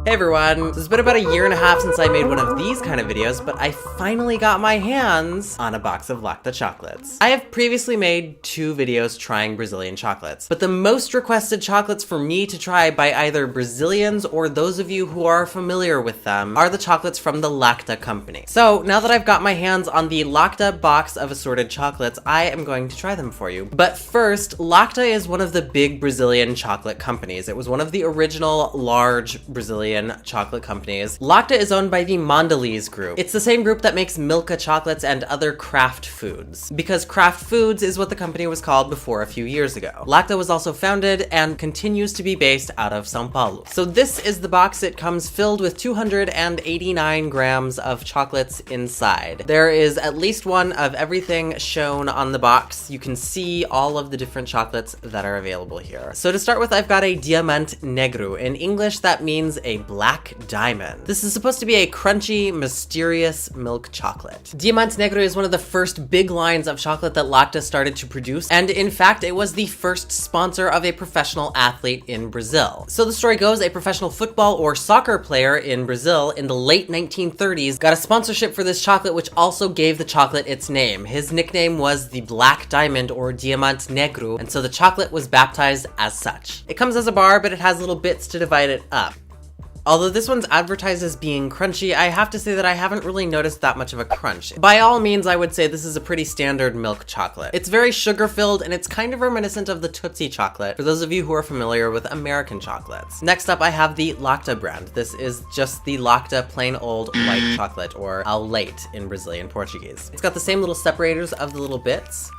Hey everyone, so it's been about a year and a half since I made one of these kind of videos, but I finally got my hands on a box of Lacta chocolates. I have previously made 2 videos trying Brazilian chocolates, but the most requested chocolates for me to try by either Brazilians or those of you who are familiar with them are the chocolates from the Lacta company. So now that I've got my hands on the Lacta box of assorted chocolates, I am going to try them for you. But first, Lacta is one of the big Brazilian chocolate companies. It was one of the original large Brazilian chocolate companies. Lacta is owned by the Mondelez Group. It's the same group that makes Milka chocolates and other Kraft foods, because Kraft Foods is what the company was called before a few years ago. Lacta was also founded and continues to be based out of São Paulo. So this is the box. It comes filled with 289 grams of chocolates inside. There is at least one of everything shown on the box. You can see all of the different chocolates that are available here. So to start with, I've got a Diamante Negro. In English, that means a black diamond. This is supposed to be a crunchy, mysterious milk chocolate. Diamante Negro is one of the first big lines of chocolate that Lacta started to produce, and in fact, it was the first sponsor of a professional athlete in Brazil. So the story goes, a professional football or soccer player in Brazil in the late 1930s got a sponsorship for this chocolate, which also gave the chocolate its name. His nickname was the Black Diamond or Diamante Negro, and so the chocolate was baptized as such. It comes as a bar, but it has little bits to divide it up. Although this one's advertised as being crunchy, I have to say that I haven't really noticed that much of a crunch. By all means, I would say this is a pretty standard milk chocolate. It's very sugar-filled, and it's kind of reminiscent of the Tootsie chocolate, for those of you who are familiar with American chocolates. Next up, I have the Lacta brand. This is just the Lacta plain old white chocolate, or ao leite in Brazilian Portuguese. It's got the same little separators of the little bits.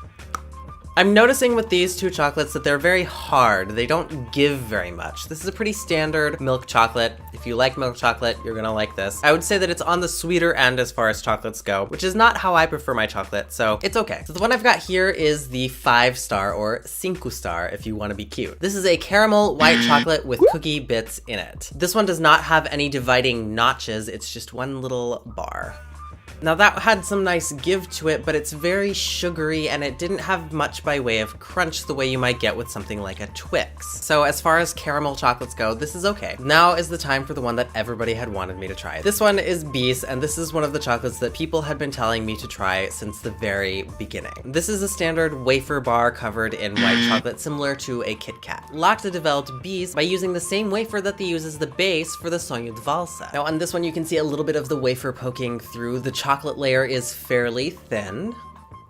I'm noticing with these 2 chocolates that they're very hard. They don't give very much. This is a pretty standard milk chocolate. If you like milk chocolate, you're gonna like this. I would say that it's on the sweeter end as far as chocolates go, which is not how I prefer my chocolate, so it's okay. So the one I've got here is the 5-star or 5-star if you wanna be cute. This is a caramel white chocolate with cookie bits in it. This one does not have any dividing notches. It's just one little bar. Now that had some nice give to it, but it's very sugary and it didn't have much by way of crunch the way you might get with something like a Twix. So as far as caramel chocolates go, this is okay. Now is the time for the one that everybody had wanted me to try. This one is BIS, and this is one of the chocolates that people had been telling me to try since the very beginning. This is a standard wafer bar covered in white chocolate, similar to a Kit Kat. Lacta developed BIS by using the same wafer that they use as the base for the Sonho de Valsa. Now on this one, you can see a little bit of the wafer poking through. The chocolate layer is fairly thin.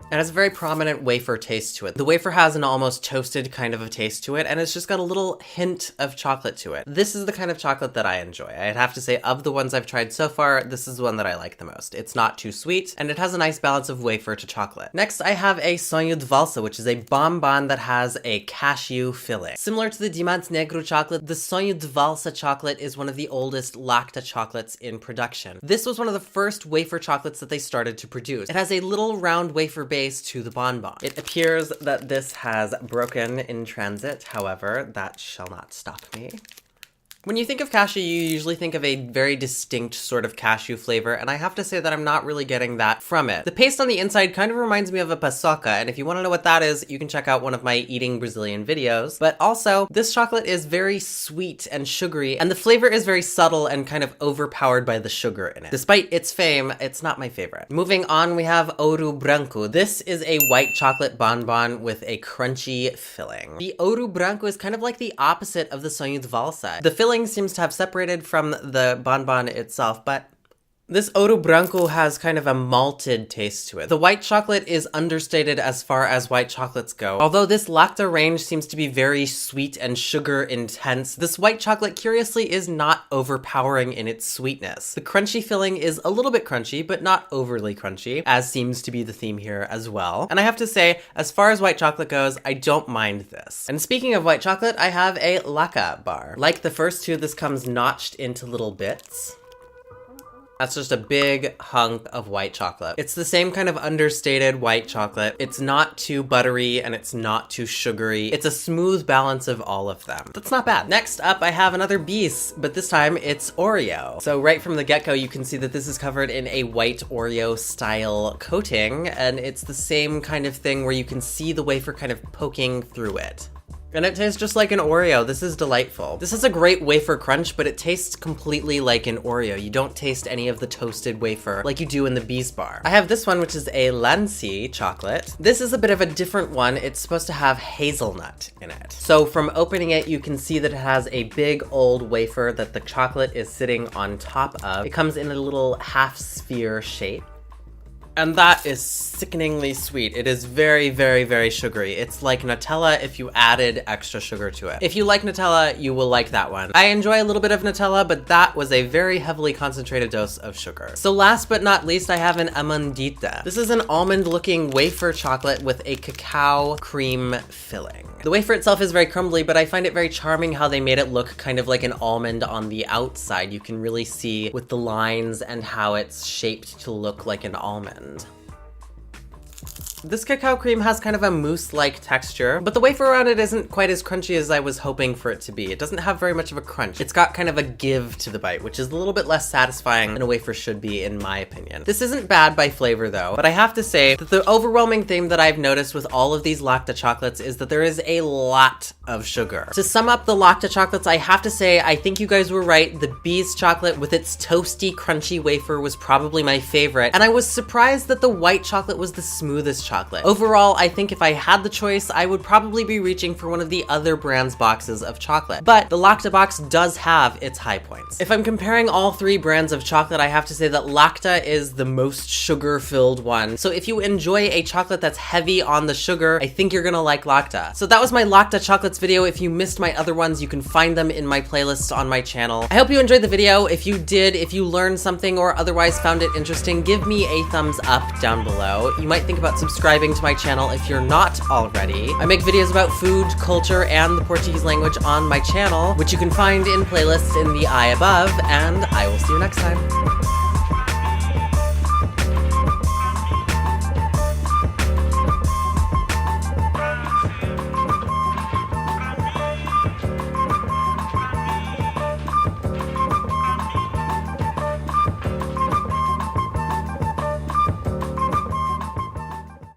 It has a very prominent wafer taste to it. The wafer has an almost toasted kind of a taste to it, and it's just got a little hint of chocolate to it. This is the kind of chocolate that I enjoy. I'd have to say, of the ones I've tried so far, this is the one that I like the most. It's not too sweet, and it has a nice balance of wafer to chocolate. Next, I have a Sonho de Valsa, which is a bonbon that has a cashew filling. Similar to the Diamante Negro chocolate, the Sonho de Valsa chocolate is one of the oldest Lacta chocolates in production. This was one of the first wafer chocolates that they started to produce. It has a little round wafer base to the bonbon. It appears that this has broken in transit, however, that shall not stop me. When you think of cashew, you usually think of a very distinct sort of cashew flavor, and I have to say that I'm not really getting that from it. The paste on the inside kind of reminds me of a paçoca, and if you want to know what that is, you can check out one of my eating Brazilian videos. But also, this chocolate is very sweet and sugary, and the flavor is very subtle and kind of overpowered by the sugar in it. Despite its fame, it's not my favorite. Moving on, we have Ouro Branco. This is a white chocolate bonbon with a crunchy filling. The Ouro Branco is kind of like the opposite of the Sonho de Valsa. The filling seems to have separated from the bonbon itself, but this Ouro Branco has kind of a malted taste to it. The white chocolate is understated as far as white chocolates go. Although this Lacta range seems to be very sweet and sugar intense, this white chocolate curiously is not overpowering in its sweetness. The crunchy filling is a little bit crunchy, but not overly crunchy, as seems to be the theme here as well. And I have to say, as far as white chocolate goes, I don't mind this. And speaking of white chocolate, I have a Lacta bar. Like the first 2, this comes notched into little bits. That's just a big hunk of white chocolate. It's the same kind of understated white chocolate. It's not too buttery and it's not too sugary. It's a smooth balance of all of them. That's not bad. Next up, I have another BIS, but this time it's Oreo. So right from the get-go, you can see that this is covered in a white Oreo style coating, and it's the same kind of thing where you can see the wafer kind of poking through it. And it tastes just like an Oreo. This is delightful. This is a great wafer crunch, but it tastes completely like an Oreo. You don't taste any of the toasted wafer like you do in the BIS bar. I have this one, which is a Lancy chocolate. This is a bit of a different one. It's supposed to have hazelnut in it. So from opening it, you can see that it has a big old wafer that the chocolate is sitting on top of. It comes in a little half sphere shape. And that is sickeningly sweet. It is very, very, very sugary. It's like Nutella if you added extra sugar to it. If you like Nutella, you will like that one. I enjoy a little bit of Nutella, but that was a very heavily concentrated dose of sugar. So last but not least, I have an Amandita. This is an almond-looking wafer chocolate with a cacao cream filling. The wafer itself is very crumbly, but I find it very charming how they made it look kind of like an almond on the outside. You can really see with the lines and how it's shaped to look like an almond. This cacao cream has kind of a mousse-like texture, but the wafer around it isn't quite as crunchy as I was hoping for it to be. It doesn't have very much of a crunch. It's got kind of a give to the bite, which is a little bit less satisfying than a wafer should be, in my opinion. This isn't bad by flavor though, but I have to say that the overwhelming theme that I've noticed with all of these Lacta chocolates is that there is a lot of sugar. To sum up the Lacta chocolates, I have to say I think you guys were right. The BIS chocolate with its toasty, crunchy wafer was probably my favorite, and I was surprised that the white chocolate was the smoothest chocolate. Overall, I think if I had the choice, I would probably be reaching for one of the other brands' boxes of chocolate. But the Lacta box does have its high points. If I'm comparing all three brands of chocolate, I have to say that Lacta is the most sugar-filled one. So if you enjoy a chocolate that's heavy on the sugar, I think you're gonna like Lacta. So that was my Lacta chocolates video. If you missed my other ones, you can find them in my playlists on my channel. I hope you enjoyed the video. If you did, if you learned something or otherwise found it interesting, give me a thumbs up down below. You might think about subscribing to my channel if you're not already. I make videos about food, culture, and the Portuguese language on my channel, which you can find in playlists in the eye above, and I will see you next time.